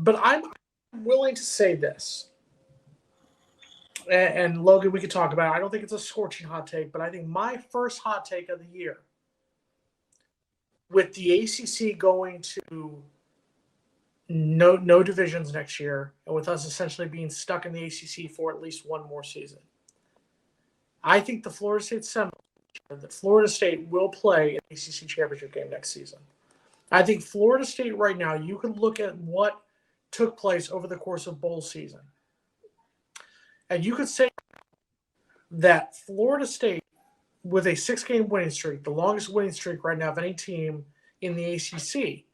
But I'm willing to say this. And Logan, we could talk about it. I don't think it's a scorching hot take, but I think my first hot take of the year, with the ACC going to no divisions next year, and with us essentially being stuck in the ACC for at least one more season, I think the Florida State Seminoles, that Florida State will play an ACC championship game next season. I think Florida State right now, you can look at what took place over the course of bowl season, and you could say that Florida State, with a 6-game winning streak, the longest winning streak right now of any team in the ACC,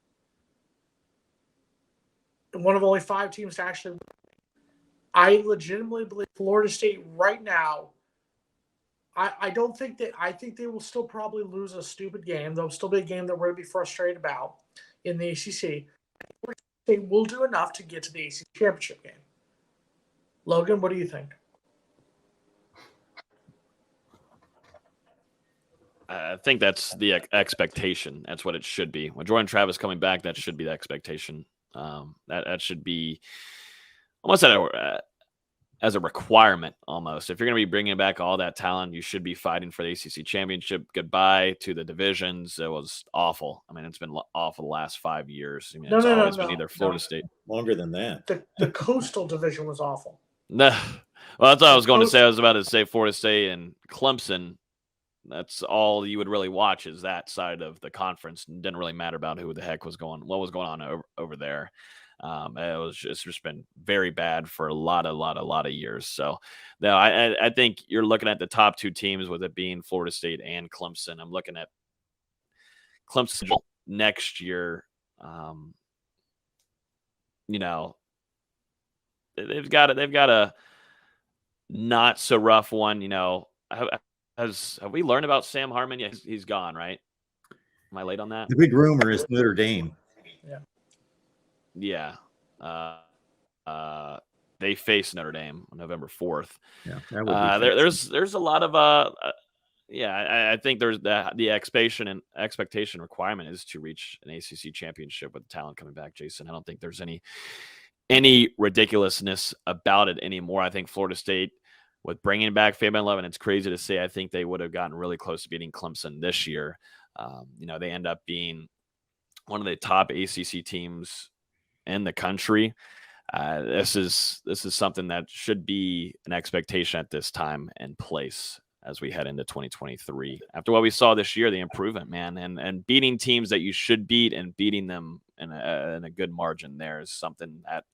one of only 5 teams to actually win, I legitimately believe Florida State right now, I think they will still probably lose a stupid game. There'll still be a game that we're going to be frustrated about in the ACC. Florida State will do enough to get to the ACC championship game. Logan, what do you think? I think that's the expectation. That's what it should be. When Jordan Travis coming back, that should be the expectation. That should be almost as a requirement almost. If you're going to be bringing back all that talent, you should be fighting for the ACC championship. Goodbye to the divisions. It was awful. I mean, it's been awful the last 5 years. I mean, it's always been either Florida State. Longer than that. The Coastal Division was awful. No, well, that's what I was going to say. I was about to say Florida State and Clemson. That's all you would really watch is that side of the conference. It didn't really matter about what was going on over there. It's just been very bad for a lot of years. So no, I think you're looking at the top 2 teams, with it being Florida State and Clemson. I'm looking at Clemson next year. They've got a not so rough one. Have we learned about Sam Hartman yet? He's gone, right? Am I late on that? The big rumor is Notre Dame. Yeah. They face Notre Dame on November 4th. Yeah. There's a lot of I think there's the expectation requirement is to reach an ACC championship with the talent coming back, Jason. I don't think there's any ridiculously about it anymore. I think Florida State, with bringing back Fabian Levin, it's crazy to say. I think they would have gotten really close to beating Clemson this year. They end up being one of the top ACC teams in the country. This is something that should be an expectation at this time and place as we head into 2023. After what we saw this year, the improvement, man, and beating teams that you should beat and beating them in a good margin there is something that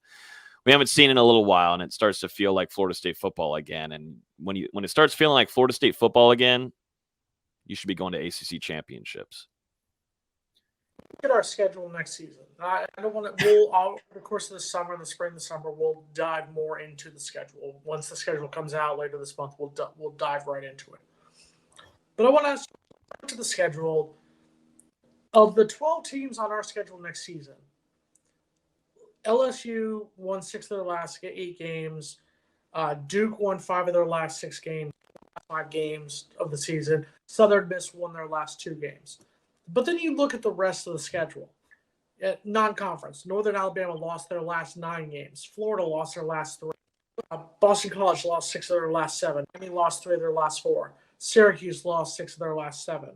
we haven't seen in a little while, and it starts to feel like Florida State football again. And when it starts feeling like Florida State football again, you should be going to ACC championships. Look at our schedule next season. I don't want to. Over the course of the summer, the spring, the summer, we'll dive more into the schedule. Once the schedule comes out later this month, we'll dive right into it. But I want to ask you to the schedule of the 12 teams on our schedule next season. LSU won 6 of their last 8 games. Duke won 5 of their last 6 games, 5 games of the season. Southern Miss won their last 2 games. But then you look at the rest of the schedule. Non-conference. Northern Alabama lost their last 9 games. Florida lost their last 3. Boston College lost 6 of their last 7. Miami lost 3 of their last 4. Syracuse lost 6 of their last 7.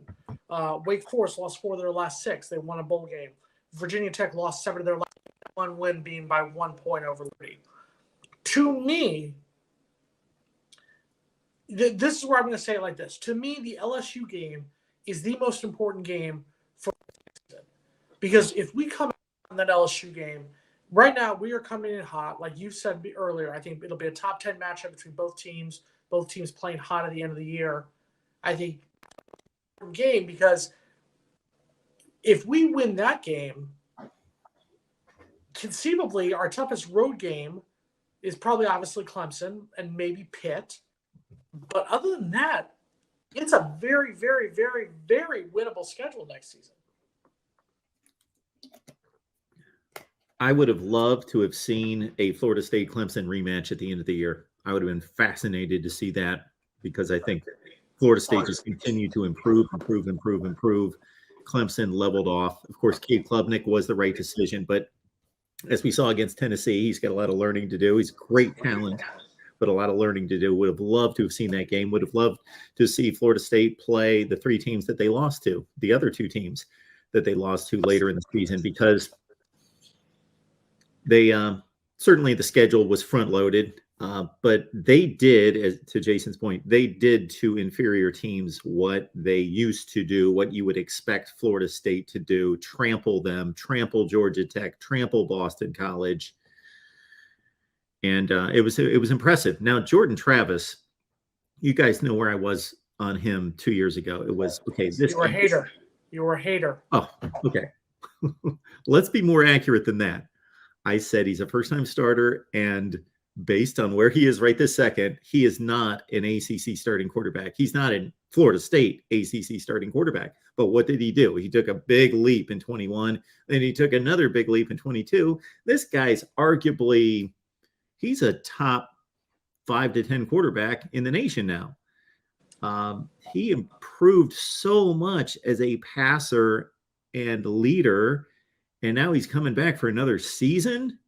Wake Forest lost 4 of their last 6. They won a bowl game. Virginia Tech lost 7 of their last 1 win being by 1 point over Liberty. To me, this is where I'm going to say it like this. To me, the LSU game is the most important game for the season. Because if we come in that LSU game, right now we are coming in hot. Like you said earlier, I think it'll be a top 10 matchup between both teams playing hot at the end of the year. I think game, because if we win that game, conceivably our toughest road game is probably obviously Clemson and maybe Pitt. But other than that, it's a very, very, very, very winnable schedule next season. I would have loved to have seen a Florida State Clemson rematch at the end of the year. I would have been fascinated to see that, because I think Florida State just continued to improve. Clemson leveled off. Of course, Cade Klubnik was the right decision, but as we saw against Tennessee, he's got a lot of learning to do. He's great talent, but a lot of learning to do. Would have loved to have seen that game. Would have loved to see Florida State play the three teams that they lost to, the other two teams that they lost to later in the season, because they certainly the schedule was front loaded. But they did, as to Jason's point, they did to inferior teams what they used to do, what you would expect Florida State to do: trample them, trample Georgia Tech, trample Boston College, and it was impressive. Now, Jordan Travis, you guys know where I was on him 2 years ago. It was okay. You were a hater. You were a hater. Oh, okay. Let's be more accurate than that. I said he's a first-time starter, and based on where he is right this second, he is not an ACC starting quarterback. He's not a Florida State ACC starting quarterback. But what did he do? He took a big leap in 21, then he took another big leap in 22. This guy's arguably, he's a top 5 to 10 quarterback in the nation now. He improved so much as a passer and leader, and now he's coming back for another season.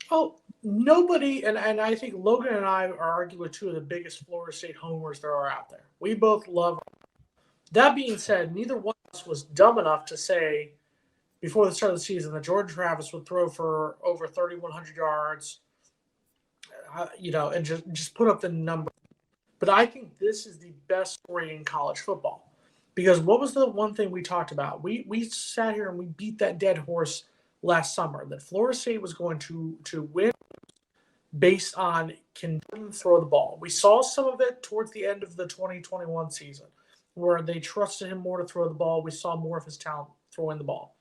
Oh, nobody, and I think Logan and I are arguably two of the biggest Florida State homers there are out there. We both love. That being said, neither one of us was dumb enough to say before the start of the season that Jordan Travis would throw for over 3,100 yards, and just put up the number. But I think this is the best story in college football, because what was the one thing we talked about? We sat here and we beat that dead horse last summer, that Florida State was going to win based on can throw the ball. We saw some of it towards the end of the 2021 season, where they trusted him more to throw the ball. We saw more of his talent throwing the ball.